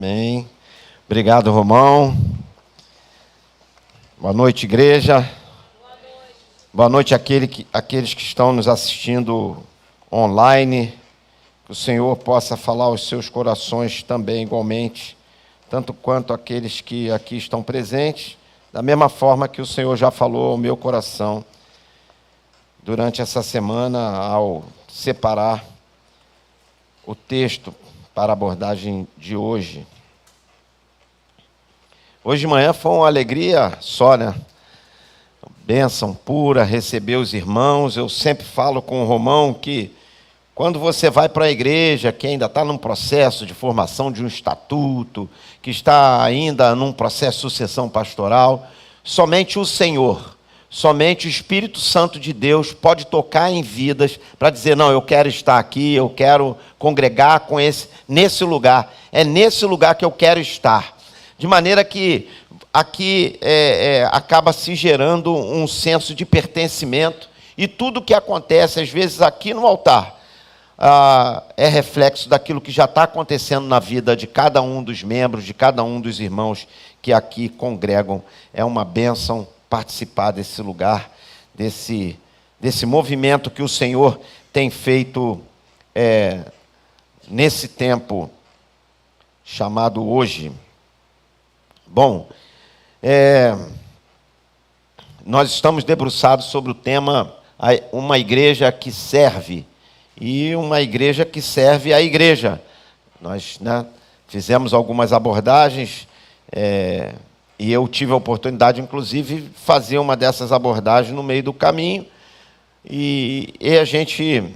Bem, obrigado, Romão. Boa noite, igreja. Boa noite àqueles que estão nos assistindo online. Que o Senhor possa falar aos seus corações também igualmente, tanto quanto aqueles que aqui estão presentes, da mesma forma que o Senhor já falou ao meu coração durante essa semana ao separar o texto para a abordagem de hoje. Hoje de manhã foi uma alegria só, né? Bênção pura, receber os irmãos. Eu sempre falo com o Romão que quando você vai para a igreja, que ainda está num processo de formação de um estatuto, que está ainda num processo de sucessão pastoral, somente o Senhor, somente o Espírito Santo de Deus pode tocar em vidas para dizer, não, eu quero estar aqui, eu quero congregar nesse lugar, é nesse lugar que eu quero estar. De maneira que aqui acaba se gerando um senso de pertencimento e tudo que acontece, às vezes aqui no altar, é reflexo daquilo que já está acontecendo na vida de cada um dos membros, de cada um dos irmãos que aqui congregam. É uma bênção participar desse lugar, desse movimento que o Senhor tem feito nesse tempo chamado hoje. Bom, nós estamos debruçados sobre o tema uma igreja que serve e uma igreja que serve a igreja. Nós fizemos algumas abordagens e eu tive a oportunidade, inclusive, de fazer uma dessas abordagens no meio do caminho e a gente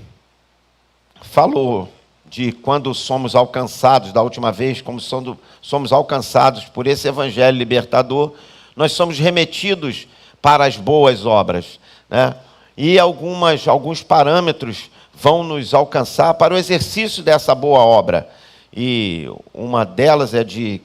falou de quando somos alcançados, da última vez, como somos alcançados por esse evangelho libertador, nós somos remetidos para as boas obras, né? E alguns parâmetros vão nos alcançar para o exercício dessa boa obra. E uma delas é de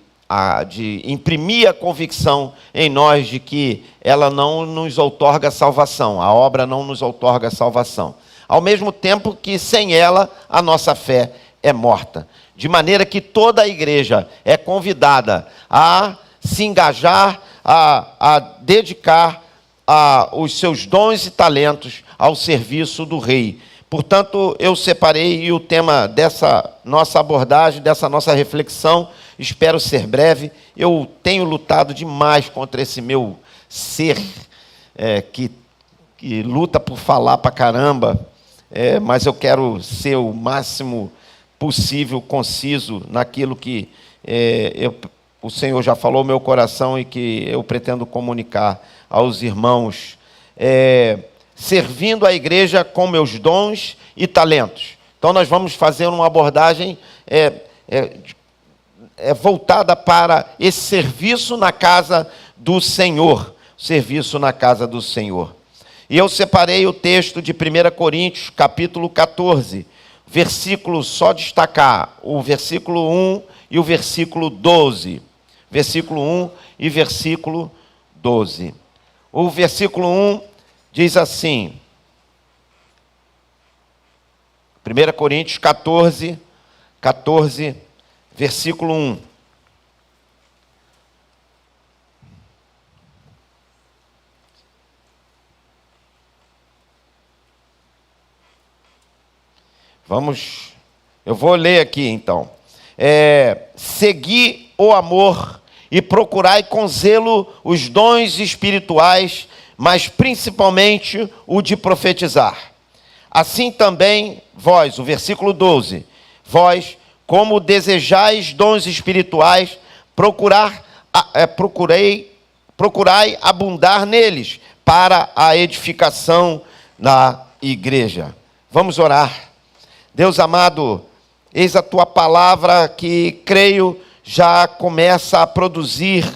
imprimir a convicção em nós de que ela não nos outorga salvação, a obra não nos outorga salvação. Ao mesmo tempo que sem ela a nossa fé é morta. De maneira que toda a igreja é convidada a se engajar, a dedicar os seus dons e talentos ao serviço do Rei. Portanto, eu separei o tema dessa nossa abordagem, dessa nossa reflexão, espero ser breve. Eu tenho lutado demais contra esse meu ser que luta por falar pra caramba, mas eu quero ser o máximo possível, conciso naquilo que o Senhor já falou no meu coração e que eu pretendo comunicar aos irmãos, servindo a igreja com meus dons e talentos. Então nós vamos fazer uma abordagem voltada para esse serviço na casa do Senhor, serviço na casa do Senhor. E eu separei o texto de 1 Coríntios, capítulo 14, versículo, só destacar o versículo 1 e o versículo 12. Versículo 1 e versículo 12. O versículo 1 diz assim, 1 Coríntios 14, versículo 1. Eu vou ler aqui então. Segui o amor e procurai com zelo os dons espirituais, mas principalmente o de profetizar. Assim também vós, o versículo 12, vós, como desejais dons espirituais, procurai abundar neles para a edificação da igreja. Vamos orar. Deus amado, eis a tua palavra que, creio, já começa a produzir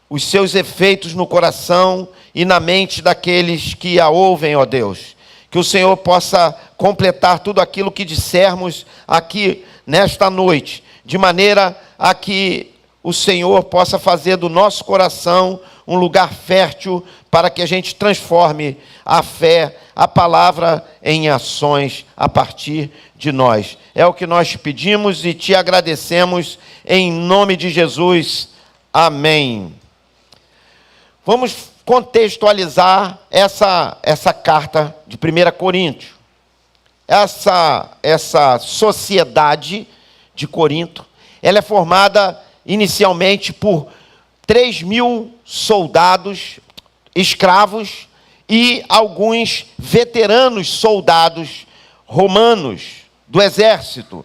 os seus efeitos no coração e na mente daqueles que a ouvem, ó Deus. Que o Senhor possa completar tudo aquilo que dissermos aqui nesta noite, de maneira a que o Senhor possa fazer do nosso coração um lugar fértil para que a gente transforme a fé a palavra em ações a partir de nós. É o que nós te pedimos e te agradecemos em nome de Jesus. Amém. Vamos contextualizar essa carta de 1 Coríntios. Essa sociedade de Corinto, ela é formada inicialmente por 3.000 soldados, escravos, e alguns veteranos soldados romanos do exército.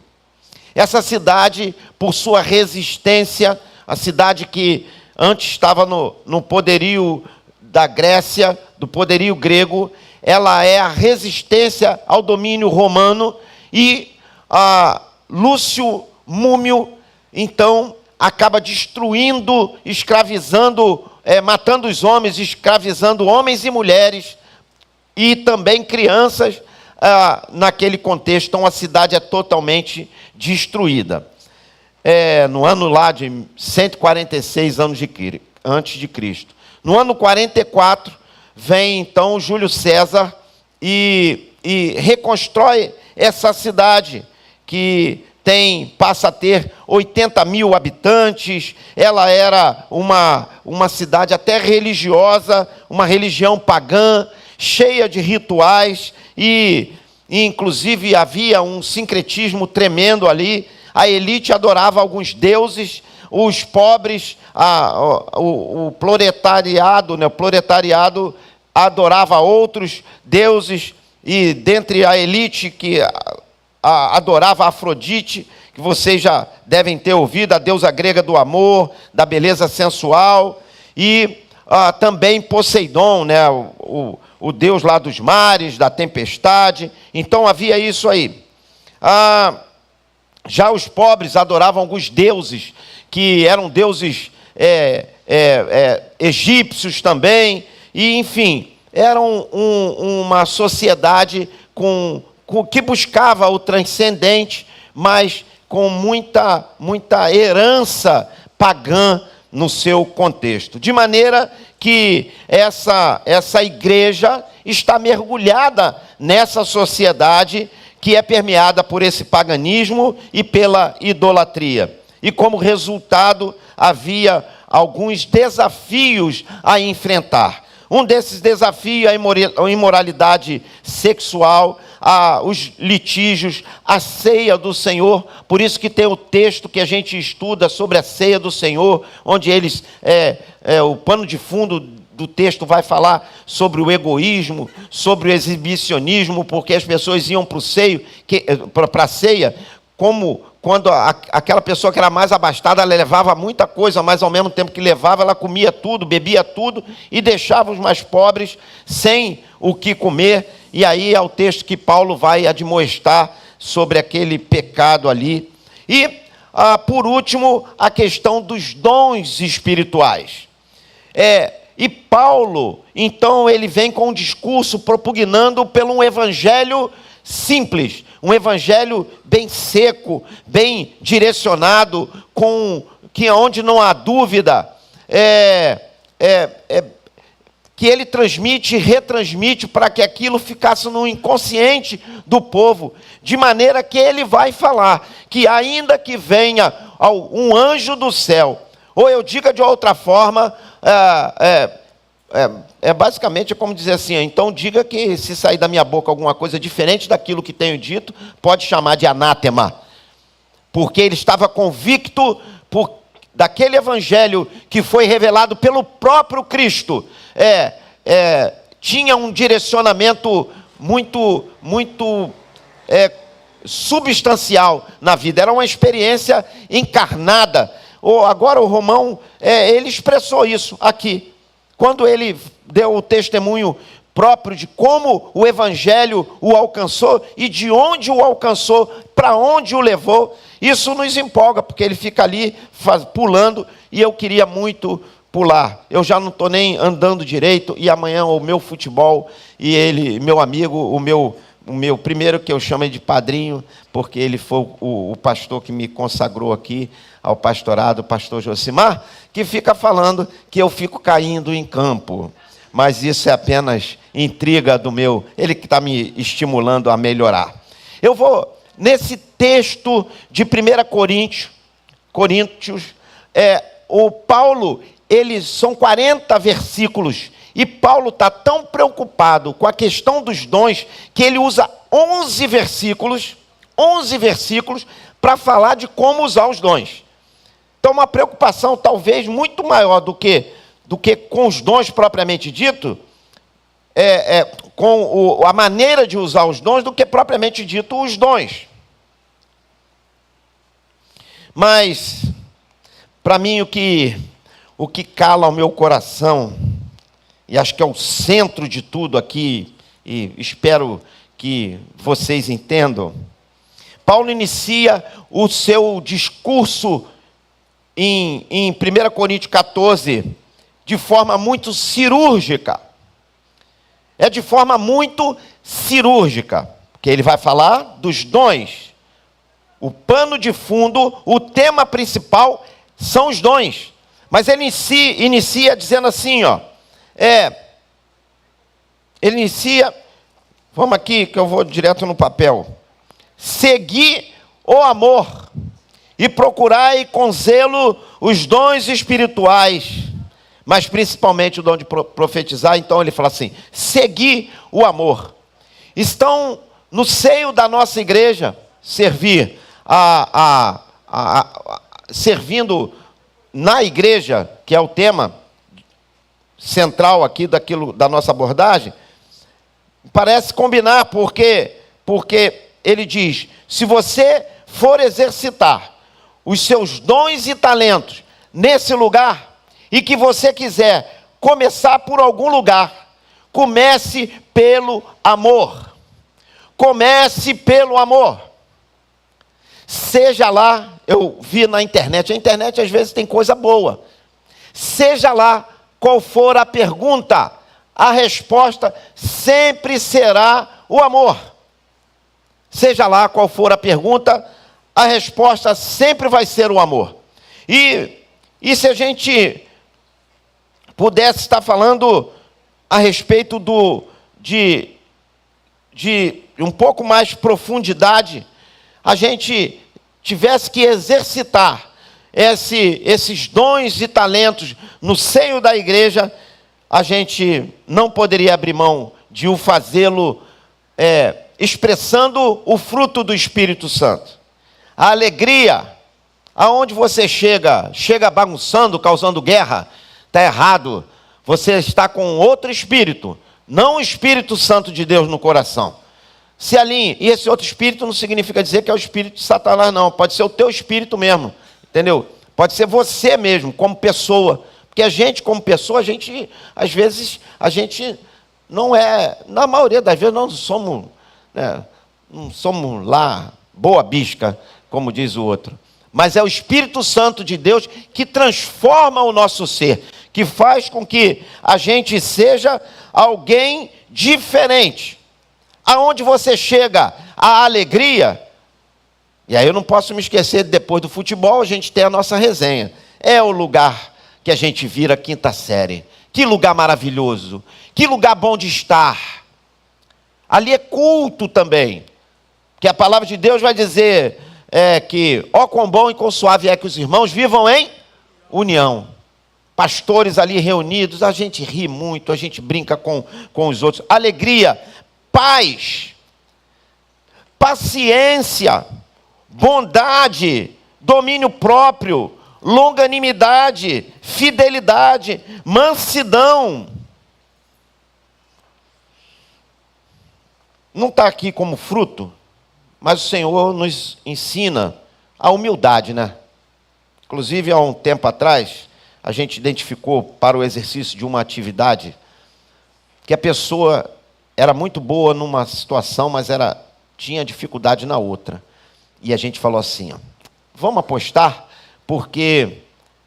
Essa cidade, por sua resistência, a cidade que antes estava no poderio da Grécia, do poderio grego, ela é a resistência ao domínio romano, e Lúcio Múmio, então, acaba destruindo, escravizando, matando os homens, escravizando homens e mulheres, e também crianças, naquele contexto. Então, a cidade é totalmente destruída. No ano lá de 146 anos antes de Cristo. No ano 44, vem então Júlio César e reconstrói essa cidade, que passa a ter 80.000 habitantes. Ela era uma cidade até religiosa, uma religião pagã, cheia de rituais, e inclusive havia um sincretismo tremendo ali. A elite adorava alguns deuses, os pobres, o proletariado, né, adorava outros deuses, e dentre a elite que adorava Afrodite, que vocês já devem ter ouvido, a deusa grega do amor, da beleza sensual, e também Poseidon, né, o deus lá dos mares, da tempestade. Então havia isso aí. Já os pobres adoravam alguns deuses, que eram deuses egípcios também, e enfim, eram uma sociedade que buscava o transcendente, mas com muita herança pagã no seu contexto. De maneira que essa igreja está mergulhada nessa sociedade que é permeada por esse paganismo e pela idolatria. E como resultado, havia alguns desafios a enfrentar. Um desses desafios é a imoralidade sexual, os litígios, a ceia do Senhor. Por isso que tem o texto que a gente estuda sobre a ceia do Senhor, onde eles, o pano de fundo do texto vai falar sobre o egoísmo, sobre o exibicionismo, porque as pessoas iam para a ceia, como quando aquela pessoa que era mais abastada, ela levava muita coisa, mas ao mesmo tempo que levava, ela comia tudo, bebia tudo, e deixava os mais pobres sem o que comer. E aí é o texto que Paulo vai admoestar sobre aquele pecado ali. E, por último, a questão dos dons espirituais. E Paulo, então, ele vem com um discurso propugnando pelo um evangelho simples, um evangelho bem seco, bem direcionado, onde não há dúvida, que ele transmite e retransmite para que aquilo ficasse no inconsciente do povo, de maneira que ele vai falar que ainda que venha um anjo do céu, ou eu diga de outra forma, basicamente como dizer assim, então diga que se sair da minha boca alguma coisa diferente daquilo que tenho dito, pode chamar de anátema, porque ele estava convicto daquele evangelho que foi revelado pelo próprio Cristo. Tinha um direcionamento muito substancial na vida, era uma experiência encarnada. Agora o Romão, ele expressou isso aqui, quando ele deu o testemunho próprio de como o evangelho o alcançou e de onde o alcançou, para onde o levou. Isso nos empolga, porque ele fica ali pulando, e eu queria muito pular. Eu já não estou nem andando direito, e amanhã o meu futebol, e ele, meu amigo, o meu primeiro, que eu chamo de padrinho, porque ele foi o pastor que me consagrou aqui ao pastorado, o pastor Josimar, que fica falando que eu fico caindo em campo. mas isso é apenas intriga do meu, ele que está me estimulando a melhorar. Eu vou, nesse texto de 1 Coríntios, o Paulo, são 40 versículos, e Paulo está tão preocupado com a questão dos dons, que ele usa 11 versículos para falar de como usar os dons. Então, uma preocupação talvez muito maior do que com os dons propriamente dito, com a maneira de usar os dons, do que propriamente dito os dons. Mas, para mim, o que cala o meu coração, e acho que é o centro de tudo aqui, e espero que vocês entendam, Paulo inicia o seu discurso em 1 Coríntios 14, de forma muito cirúrgica. É de forma muito cirúrgica, porque ele vai falar dos dons. O pano de fundo, o tema principal são os dons. Mas ele inicia dizendo assim, ele inicia, vamos aqui que eu vou direto no papel. Segui o amor e procurai com zelo os dons espirituais, mas principalmente o dom de profetizar. Então ele fala assim, segui o amor. Estão no seio da nossa igreja, servindo na igreja, que é o tema central aqui da nossa abordagem, parece combinar, porque ele diz, se você for exercitar os seus dons e talentos nesse lugar, e que você quiser começar por algum lugar, comece pelo amor. Comece pelo amor. Seja lá, eu vi na internet, a internet às vezes tem coisa boa. Seja lá qual for a pergunta, a resposta sempre será o amor. Seja lá qual for a pergunta, a resposta sempre vai ser o amor. E se a gente pudesse estar falando a respeito de um pouco mais profundidade, a gente tivesse que exercitar esses dons e talentos no seio da igreja, a gente não poderia abrir mão de o fazê-lo expressando o fruto do Espírito Santo. A alegria, aonde você chega bagunçando, causando guerra, está errado. Você está com outro espírito, não o Espírito Santo de Deus no coração. Se alinhe. E esse outro espírito não significa dizer que é o espírito de Satanás, não. Pode ser o teu espírito mesmo, entendeu? Pode ser você mesmo, como pessoa. Porque a gente, como pessoa, às vezes, não é, na maioria das vezes, não somos lá boa bisca, como diz o outro. Mas é o Espírito Santo de Deus que transforma o nosso ser, que faz com que a gente seja alguém diferente. Aonde você chega, a alegria, e aí eu não posso me esquecer, depois do futebol a gente tem a nossa resenha. É o lugar que a gente vira quinta série. Que lugar maravilhoso, que lugar bom de estar. Ali é culto também, que a palavra de Deus vai dizer que, ó quão bom e quão suave é que os irmãos vivam em união. Pastores ali reunidos, a gente ri muito, a gente brinca com os outros. Alegria, paz, paciência, bondade, domínio próprio, longanimidade, fidelidade, mansidão. Não está aqui como fruto, mas o Senhor nos ensina a humildade, né? Inclusive, há um tempo atrás, a gente identificou para o exercício de uma atividade que a pessoa era muito boa numa situação, mas tinha dificuldade na outra. E a gente falou assim, vamos apostar, porque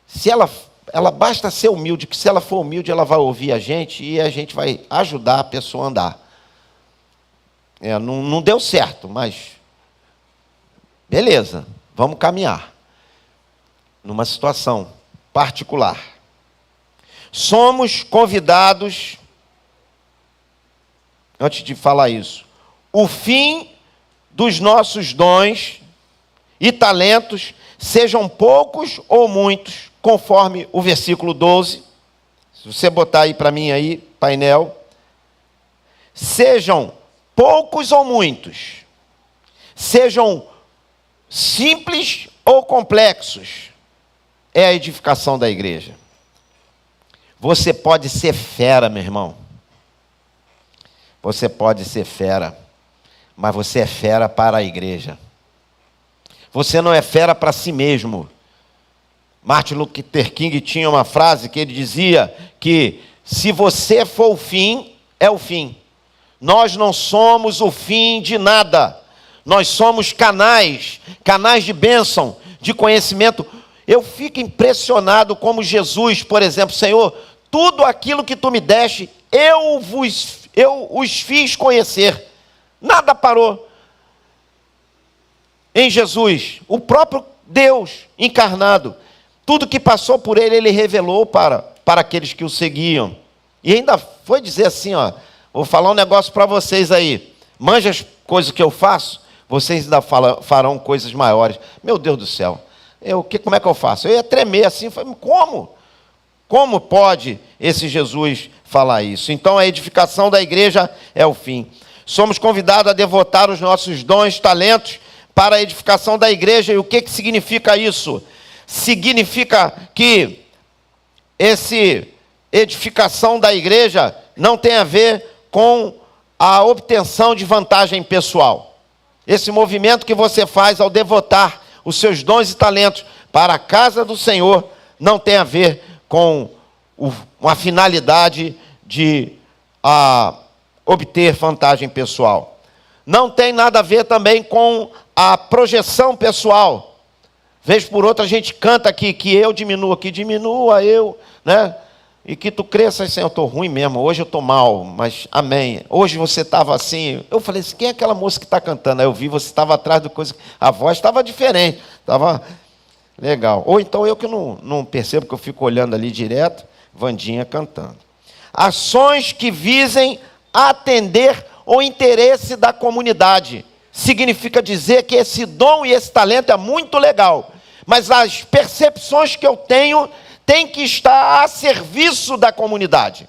se ela basta ser humilde, que se ela for humilde, ela vai ouvir a gente e a gente vai ajudar a pessoa a andar. Não deu certo, mas beleza, vamos caminhar. Numa situação particular. Somos convidados antes de falar isso. O fim dos nossos dons e talentos, sejam poucos ou muitos, conforme o versículo 12. Se você botar aí para mim aí, painel. Sejam poucos ou muitos, sejam simples ou complexos, é a edificação da igreja. Você pode ser fera, meu irmão. Você pode ser fera, mas você é fera para a igreja. Você não é fera para si mesmo. Martin Luther King tinha uma frase que ele dizia que se você for o fim, é o fim. Nós não somos o fim de nada. Nós somos canais de bênção, de conhecimento. Eu fico impressionado como Jesus, por exemplo, Senhor, tudo aquilo que tu me deste, eu os fiz conhecer. Nada parou. Em Jesus, o próprio Deus encarnado, tudo que passou por ele, ele revelou para aqueles que o seguiam. E ainda foi dizer assim, ó, vou falar um negócio para vocês aí. Manja as coisas que eu faço, vocês ainda farão coisas maiores. Meu Deus do céu. Como é que eu faço? Eu ia tremer assim. Falei, como? Como pode esse Jesus falar isso? Então a edificação da igreja é o fim. Somos convidados a devotar os nossos dons, talentos para a edificação da igreja. E o que significa isso? Significa que essa edificação da igreja não tem a ver com a obtenção de vantagem pessoal. Esse movimento que você faz ao devotar os seus dons e talentos para a casa do Senhor não tem a ver com uma finalidade de obter vantagem pessoal. Não tem nada a ver também com a projeção pessoal. Vez por outra a gente canta aqui, que eu diminua, que diminua eu, né? E que tu cresças, Senhor, eu estou ruim mesmo, hoje eu estou mal, mas amém. Hoje você estava assim, eu falei assim, quem é aquela moça que está cantando? Aí eu vi, você estava atrás do coisa, a voz estava diferente, estava legal. Ou então eu que não percebo, que eu fico olhando ali direto, Vandinha cantando. Ações que visem atender o interesse da comunidade. Significa dizer que esse dom e esse talento é muito legal, mas as percepções que eu tenho tem que estar a serviço da comunidade.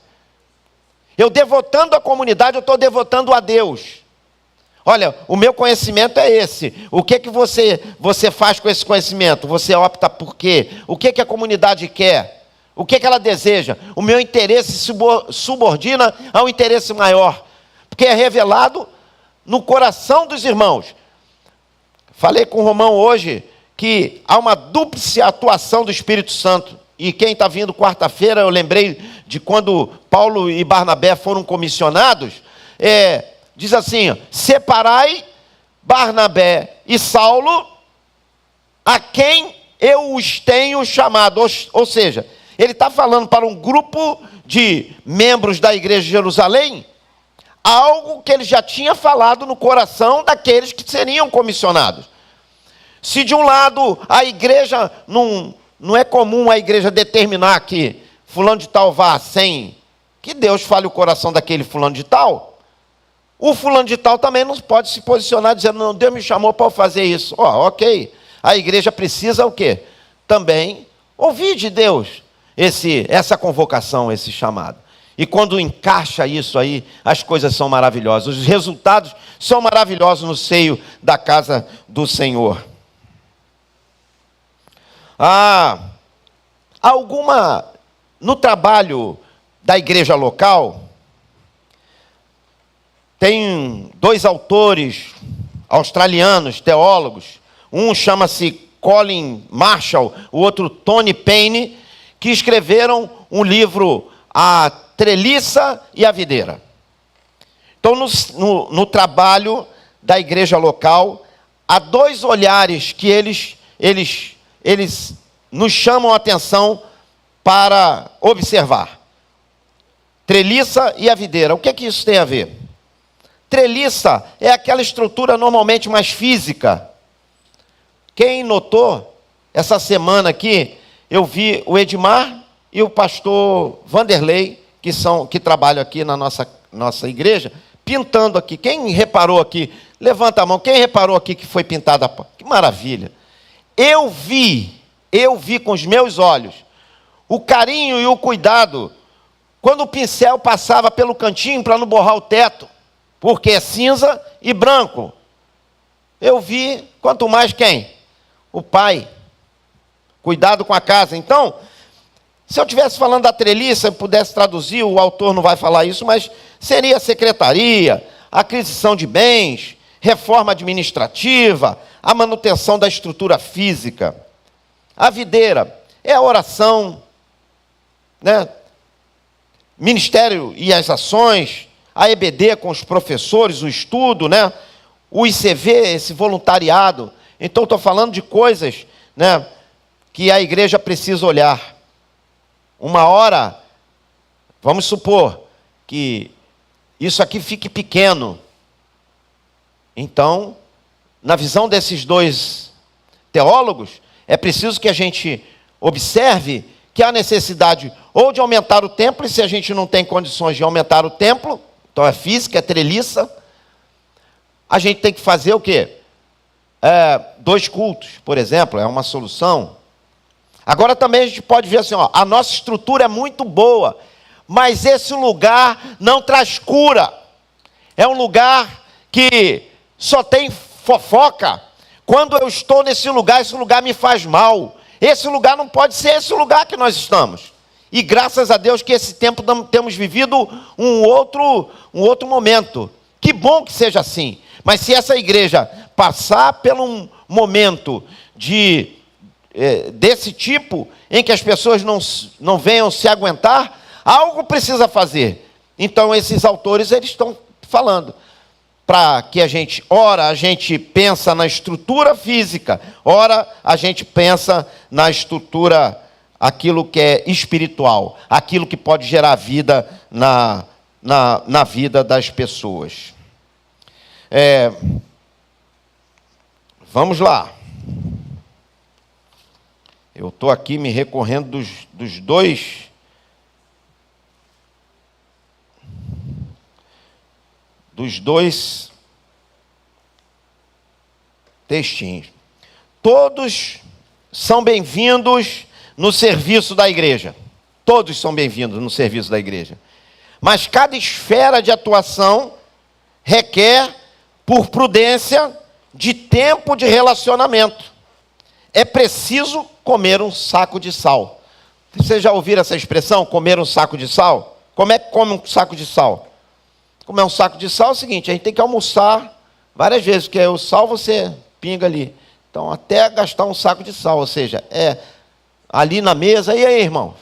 Eu devotando a comunidade, eu estou devotando a Deus. Olha, o meu conhecimento é esse. O que você faz com esse conhecimento? Você opta por quê? O que a comunidade quer? O que ela deseja? O meu interesse se subordina ao interesse maior, porque é revelado no coração dos irmãos. Falei com o Romão hoje que há uma dúplice atuação do Espírito Santo. E quem está vindo quarta-feira, eu lembrei de quando Paulo e Barnabé foram comissionados, diz assim, separai Barnabé e Saulo, a quem eu os tenho chamado. Ou seja, ele está falando para um grupo de membros da igreja de Jerusalém, algo que ele já tinha falado no coração daqueles que seriam comissionados. Se de um lado a igreja não é comum a igreja determinar que fulano de tal vá sem que Deus fale o coração daquele fulano de tal, o fulano de tal também não pode se posicionar dizendo, não, Deus me chamou para fazer isso. Ok, a igreja precisa o quê? Também ouvir de Deus essa convocação, esse chamado. E quando encaixa isso aí, as coisas são maravilhosas, os resultados são maravilhosos no seio da casa do Senhor. No trabalho da igreja local, tem 2 autores australianos, teólogos, um chama-se Colin Marshall, o outro Tony Payne, que escreveram um livro, A Treliça e a Videira. Então, no trabalho da igreja local, há 2 olhares que eles nos chamam a atenção para observar. Treliça e a videira. O que é que isso tem a ver? Treliça é aquela estrutura normalmente mais física. Quem notou, essa semana aqui, eu vi o Edmar e o pastor Vanderlei, que trabalham aqui na nossa igreja, pintando aqui. Quem reparou aqui? Levanta a mão. Quem reparou aqui que foi pintada a porta? Que maravilha. Eu vi com os meus olhos o carinho e o cuidado quando o pincel passava pelo cantinho para não borrar o teto, porque é cinza e branco. Eu vi, quanto mais quem? O pai. Cuidado com a casa. Então, se eu estivesse falando da treliça, eu pudesse traduzir, o autor não vai falar isso, mas seria a secretaria, a aquisição de bens, reforma administrativa, a manutenção da estrutura física. A videira é a oração, né? Ministério e as ações, a EBD com os professores, o estudo, né? O ICV, esse voluntariado. Então, estou falando de coisas, né, que a igreja precisa olhar. Uma hora, vamos supor que isso aqui fique pequeno. Então, na visão desses dois teólogos, é preciso que a gente observe que há necessidade ou de aumentar o templo, e se a gente não tem condições de aumentar o templo, então é física, é treliça, a gente tem que fazer o quê? 2 cultos, por exemplo, é uma solução. Agora também a gente pode ver assim, ó, a nossa estrutura é muito boa, mas esse lugar não traz cura. É um lugar que só tem fofoca. Quando eu estou nesse lugar, esse lugar me faz mal. Esse lugar não pode ser esse lugar que nós estamos. E graças a Deus que esse tempo temos vivido um outro momento. Que bom que seja assim. Mas se essa igreja passar por um momento desse tipo, em que as pessoas não venham se aguentar, algo precisa fazer. Então esses autores eles estão falando para que a gente pensa na estrutura física, ora a gente pensa na estrutura, aquilo que é espiritual, aquilo que pode gerar vida na vida das pessoas. Vamos lá. Eu estou aqui me recorrendo dos dois textinhos. Todos são bem-vindos no serviço da igreja. Todos são bem-vindos no serviço da igreja. Mas cada esfera de atuação requer, por prudência, de tempo de relacionamento. É preciso comer um saco de sal. Vocês já ouviram essa expressão, comer um saco de sal? Como é que come um saco de sal? Comer um saco de sal é o seguinte, a gente tem que almoçar várias vezes, porque o sal você pinga ali. Então, até gastar um saco de sal, ou seja, ali na mesa. E aí, irmão?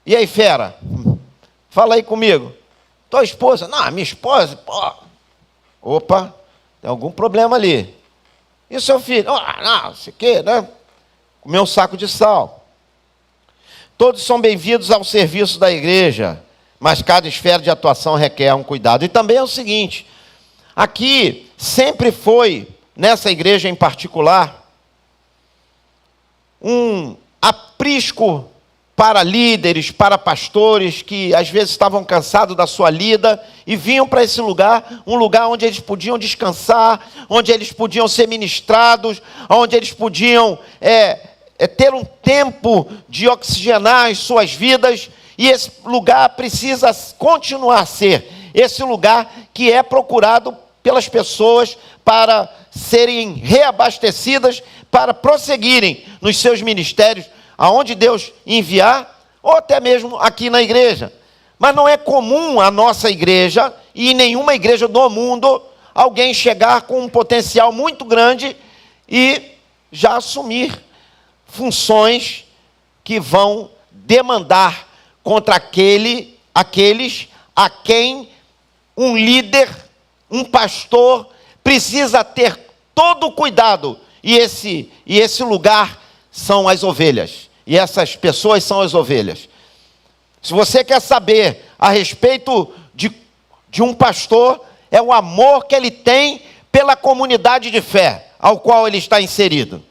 E aí, fera? Fala aí comigo. Tua esposa? Não, minha esposa, pô. Opa, tem algum problema ali. E seu filho? Não, sei o quê, né? Comer um saco de sal. Todos são bem-vindos ao serviço da igreja, mas cada esfera de atuação requer um cuidado. E também é o seguinte, aqui sempre foi, nessa igreja em particular, um aprisco para líderes, para pastores que às vezes estavam cansados da sua lida e vinham para esse lugar, um lugar onde eles podiam descansar, onde eles podiam ser ministrados, onde eles podiam ter um tempo de oxigenar as suas vidas. E esse lugar precisa continuar a ser esse lugar que é procurado pelas pessoas para serem reabastecidas, para prosseguirem nos seus ministérios, aonde Deus enviar, ou até mesmo aqui na igreja. Mas não é comum a nossa igreja, e nenhuma igreja do mundo, alguém chegar com um potencial muito grande e já assumir funções que vão demandar contra aqueles a quem um líder, um pastor, precisa ter todo o cuidado. E esse lugar são as ovelhas. E essas pessoas são as ovelhas. Se você quer saber a respeito de um pastor, é o amor que ele tem pela comunidade de fé ao qual ele está inserido.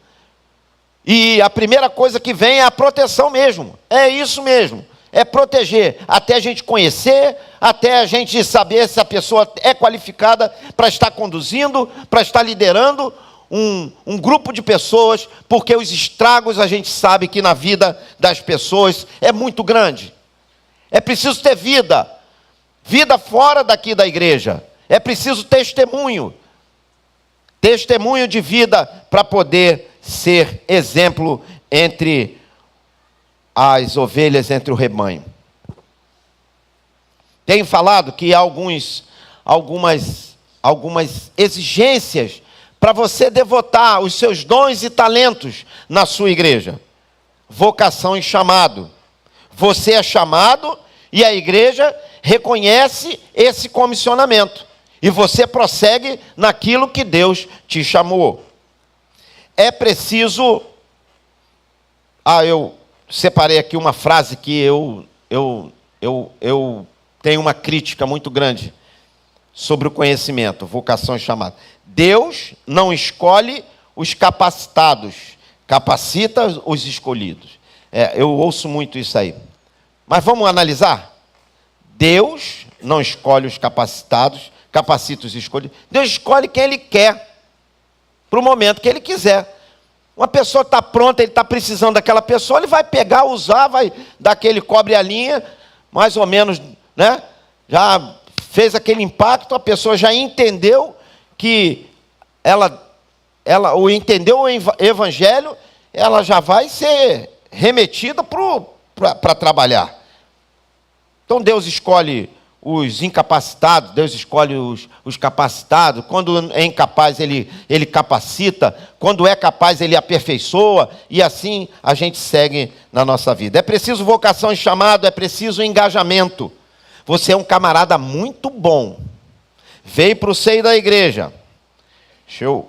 E a primeira coisa que vem é a proteção mesmo. É isso mesmo. é proteger, até a gente conhecer, até a gente saber se a pessoa é qualificada para estar conduzindo, para estar liderando um grupo de pessoas, porque os estragos a gente sabe que na vida das pessoas é muito grande. É preciso ter vida fora daqui da igreja. É preciso testemunho de vida para poder ser exemplo entre as ovelhas, entre o rebanho. Tenho falado que há algumas exigências para você devotar os seus dons e talentos na sua igreja. Vocação e chamado. Você é chamado e a igreja reconhece esse comissionamento. E você prossegue naquilo que Deus te chamou. É preciso... eu separei aqui uma frase que eu tenho uma crítica muito grande sobre o conhecimento, vocação e chamado. Deus não escolhe os capacitados, capacita os escolhidos. Eu ouço muito isso aí. Mas vamos analisar? Deus não escolhe os capacitados, capacita os escolhidos. Deus escolhe quem Ele quer, para o momento que Ele quiser. Uma pessoa está pronta, ele está precisando daquela pessoa, ele vai pegar, usar, vai dar aquele cobre a linha, mais ou menos, né? Já fez aquele impacto, a pessoa já entendeu que ela entendeu o evangelho, ela já vai ser remetida para trabalhar. Então Deus escolhe os incapacitados, Deus escolhe os capacitados. Quando é incapaz, ele capacita. Quando é capaz, Ele aperfeiçoa. E assim a gente segue na nossa vida. É preciso vocação e chamado, é preciso engajamento. Você é um camarada muito bom. Veio para o seio da igreja. Deixa eu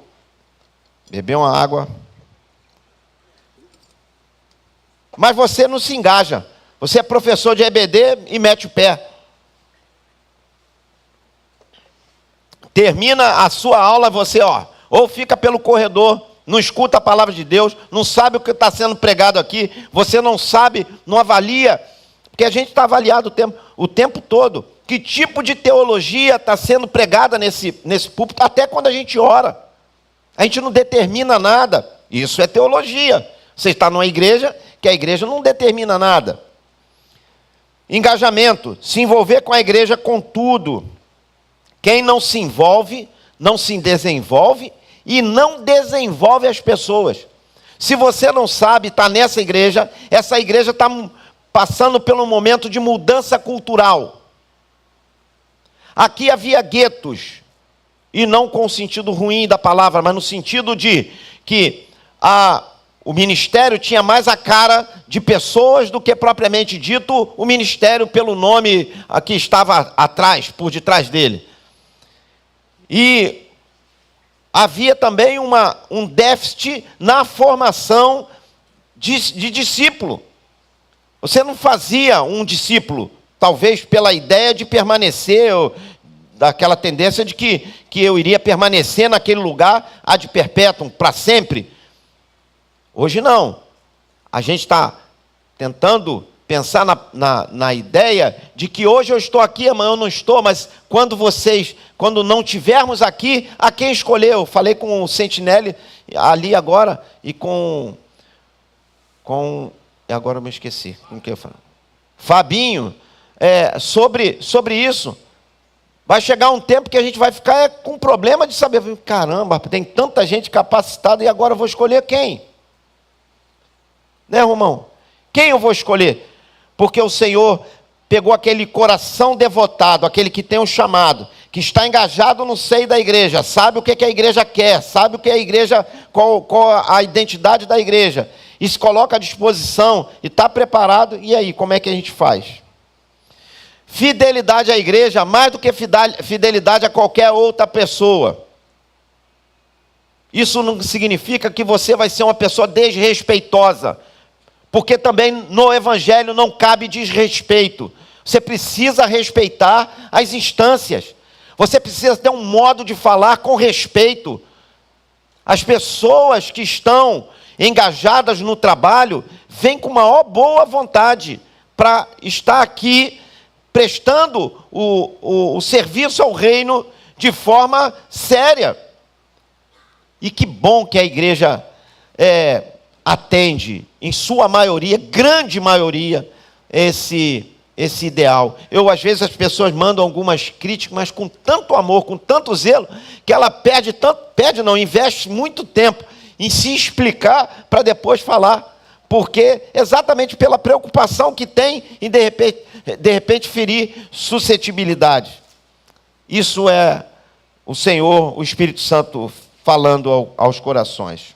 beber uma água. Mas você não se engaja. Você é professor de EBD e mete o pé. Termina a sua aula, você, ou fica pelo corredor, não escuta a palavra de Deus, não sabe o que está sendo pregado aqui, você não sabe, não avalia, porque a gente está avaliado o tempo todo. Que tipo de teologia está sendo pregada nesse púlpito, até quando a gente ora. A gente não determina nada, isso é teologia. Você está numa igreja, que a igreja não determina nada. Engajamento, se envolver com a igreja com tudo. Quem não se envolve, não se desenvolve e não desenvolve as pessoas. Se você não sabe, está nessa igreja, essa igreja está passando pelo momento de mudança cultural. Aqui havia guetos, e não com o sentido ruim da palavra, mas no sentido de que o ministério tinha mais a cara de pessoas do que propriamente dito o ministério pelo nome que estava atrás, por detrás dele. E havia também um déficit na formação de discípulo. Você não fazia um discípulo, talvez pela ideia de permanecer, ou daquela tendência de que eu iria permanecer naquele lugar ad perpetuum, para sempre. Hoje não. A gente está tentando pensar na ideia de que hoje eu estou aqui, amanhã eu não estou, mas quando não tivermos aqui, a quem escolher? Eu falei com o Sentinelle ali agora, e agora eu me esqueci, com que eu falo? Fabinho, sobre isso. Vai chegar um tempo que a gente vai ficar com problema de saber, caramba, tem tanta gente capacitada e agora eu vou escolher quem? Né, Romão? Quem eu vou escolher? Porque o Senhor pegou aquele coração devotado, aquele que tem um chamado, que está engajado no seio da igreja, sabe o que a igreja quer, sabe o que a igreja, qual a identidade da igreja, e se coloca à disposição, e está preparado, e aí, como é que a gente faz? Fidelidade à igreja, mais do que fidelidade a qualquer outra pessoa. Isso não significa que você vai ser uma pessoa desrespeitosa, porque também no evangelho não cabe desrespeito. Você precisa respeitar as instâncias. Você precisa ter um modo de falar com respeito. As pessoas que estão engajadas no trabalho vêm com maior boa vontade para estar aqui prestando o serviço ao reino de forma séria. E que bom que a igreja atende, em sua maioria, grande maioria, esse ideal. Às vezes as pessoas mandam algumas críticas, mas com tanto amor, com tanto zelo, que ela investe muito tempo em se explicar para depois falar, porque exatamente pela preocupação que tem em de repente ferir suscetibilidade. Isso é o Senhor, o Espírito Santo falando aos corações.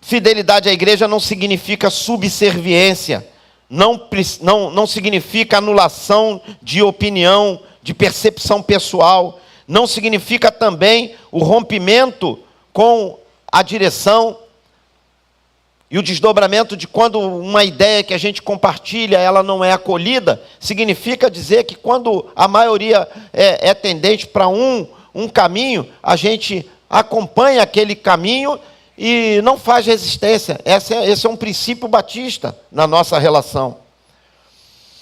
Fidelidade à igreja não significa subserviência, não significa anulação de opinião, de percepção pessoal, não significa também o rompimento com a direção e o desdobramento de quando uma ideia que a gente compartilha, ela não é acolhida. Significa dizer que quando a maioria é tendente para um caminho, a gente acompanha aquele caminho e não faz resistência. Esse é um princípio batista na nossa relação.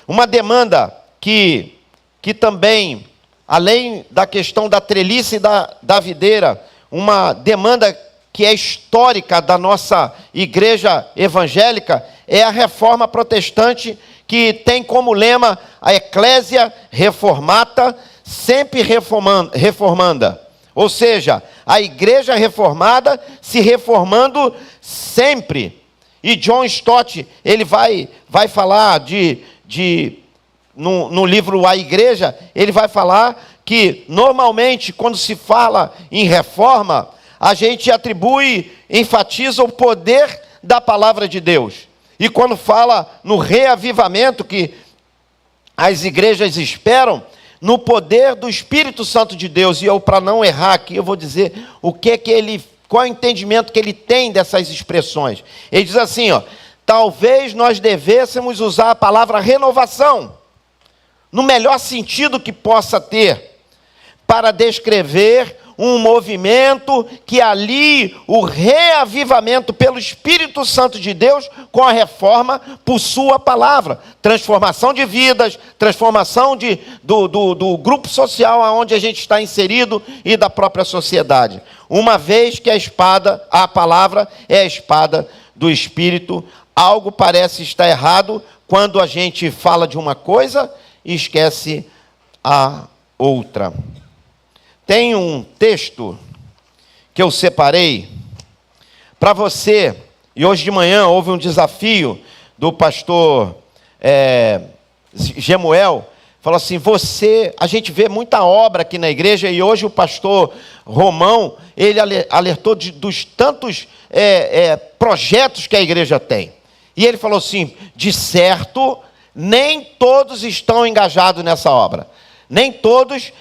Uma demanda que também, além da questão da treliça e da videira, uma demanda que é histórica da nossa igreja evangélica, é a reforma protestante, que tem como lema a Ecclesia Reformata, sempre reformanda. Ou seja, a igreja reformada se reformando sempre. E John Stott, ele vai falar no livro A Igreja, ele vai falar que normalmente quando se fala em reforma, a gente enfatiza o poder da palavra de Deus. E quando fala no reavivamento que as igrejas esperam, no poder do Espírito Santo de Deus. E para não errar aqui, eu vou dizer qual é o entendimento que ele tem dessas expressões. Ele diz assim, talvez nós devêssemos usar a palavra renovação, no melhor sentido que possa ter, para descrever um movimento que alie o reavivamento pelo Espírito Santo de Deus com a reforma por sua palavra. Transformação de vidas, transformação do grupo social onde a gente está inserido e da própria sociedade. Uma vez que a palavra é a espada do Espírito, algo parece estar errado quando a gente fala de uma coisa e esquece a outra. Tem um texto que eu separei para você, e hoje de manhã houve um desafio do pastor Gemuel, falou assim, a gente vê muita obra aqui na igreja, e hoje o pastor Romão, ele alertou dos tantos projetos que a igreja tem. E ele falou assim, de certo, nem todos estão engajados nessa obra, nem todos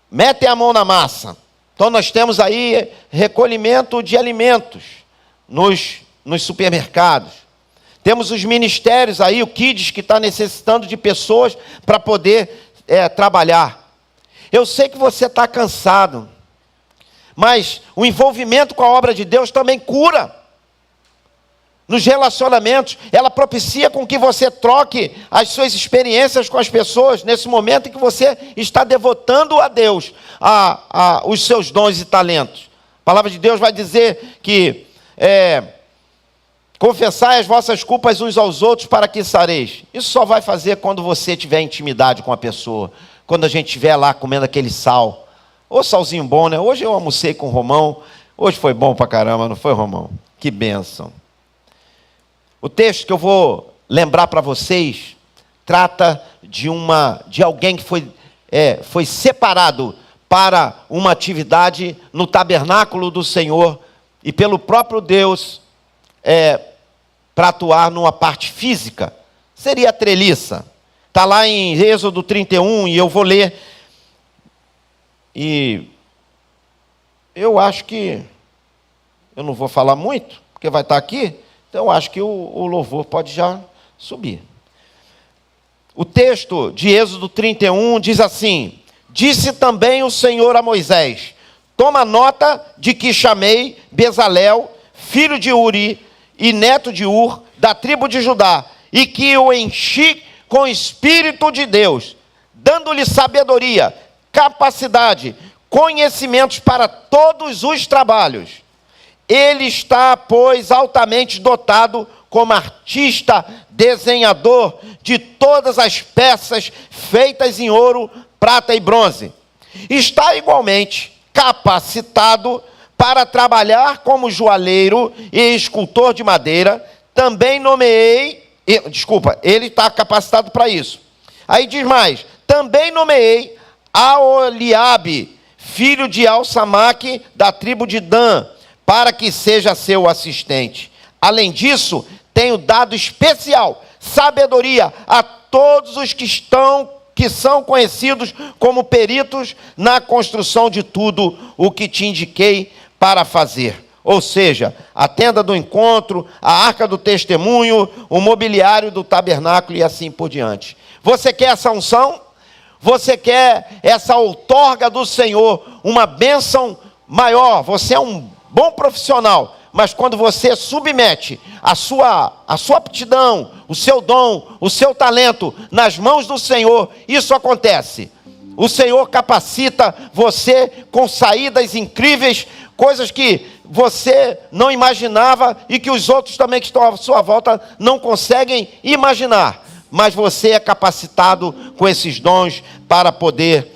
metem a mão na massa. Então nós temos aí recolhimento de alimentos nos supermercados. Temos os ministérios aí, o Kids, que está necessitando de pessoas para poder trabalhar. Eu sei que você está cansado, mas o envolvimento com a obra de Deus também cura. Nos relacionamentos, ela propicia com que você troque as suas experiências com as pessoas, nesse momento em que você está devotando a Deus os seus dons e talentos. A palavra de Deus vai dizer que confessai as vossas culpas uns aos outros para que sareis. Isso só vai fazer quando você tiver intimidade com a pessoa, quando a gente estiver lá comendo aquele sal. Ô salzinho bom, né? Hoje eu almocei com o Romão, hoje foi bom pra caramba, não foi, Romão? Que bênção. O texto que eu vou lembrar para vocês trata de alguém que foi separado para uma atividade no tabernáculo do Senhor e pelo próprio Deus para atuar numa parte física. Seria a treliça. Está lá em Êxodo 31 e eu vou ler. E eu acho que eu não vou falar muito, porque vai estar aqui. Então, acho que o louvor pode já subir. O texto de Êxodo 31 diz assim, disse também o Senhor a Moisés, toma nota de que chamei Bezalel, filho de Uri, e neto de Ur, da tribo de Judá, e que o enchi com o Espírito de Deus, dando-lhe sabedoria, capacidade, conhecimentos para todos os trabalhos. Ele está, pois, altamente dotado como artista, desenhador de todas as peças feitas em ouro, prata e bronze. Está igualmente capacitado para trabalhar como joalheiro e escultor de madeira. Também ele está capacitado para isso. Aí diz mais: também nomeei Aholiabe, filho de Alsamaque, da tribo de Dan, para que seja seu assistente. Além disso, tenho dado especial sabedoria a todos os que são conhecidos como peritos na construção de tudo o que te indiquei para fazer. Ou seja, a tenda do encontro, a arca do testemunho, o mobiliário do tabernáculo e assim por diante. Você quer essa unção? Você quer essa outorga do Senhor, uma bênção maior? Você é um bom profissional, mas quando você submete a sua aptidão, o seu dom, o seu talento nas mãos do Senhor, isso acontece. O Senhor capacita você com saídas incríveis, coisas que você não imaginava e que os outros também que estão à sua volta não conseguem imaginar. Mas você é capacitado com esses dons para poder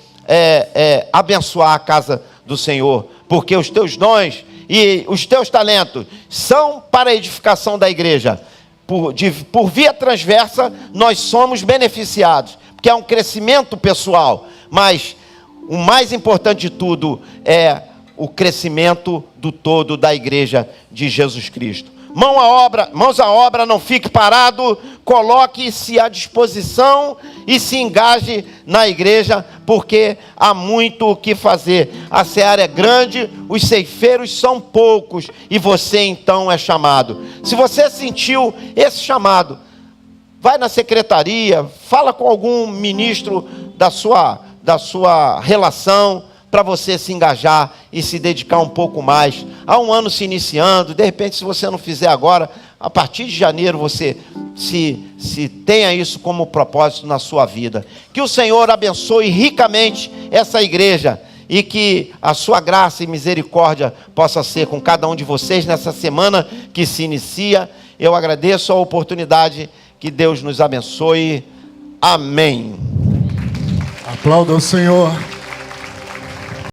abençoar a casa do Senhor, porque os teus dons e os teus talentos são para a edificação da igreja. Por via transversa, nós somos beneficiados, porque é um crescimento pessoal, mas o mais importante de tudo é o crescimento do todo da igreja de Jesus Cristo. Mãos à obra, não fique parado, coloque-se à disposição e se engaje na igreja, porque há muito o que fazer. A seara é grande, os ceifeiros são poucos, e você então é chamado. Se você sentiu esse chamado, vai na secretaria, fala com algum ministro da sua relação, para você se engajar e se dedicar um pouco mais. Há um ano se iniciando, de repente, se você não fizer agora, a partir de janeiro você se tenha isso como propósito na sua vida. Que o Senhor abençoe ricamente essa igreja e que a sua graça e misericórdia possa ser com cada um de vocês nessa semana que se inicia. Eu agradeço a oportunidade, que Deus nos abençoe. Amém. Aplauda o Senhor.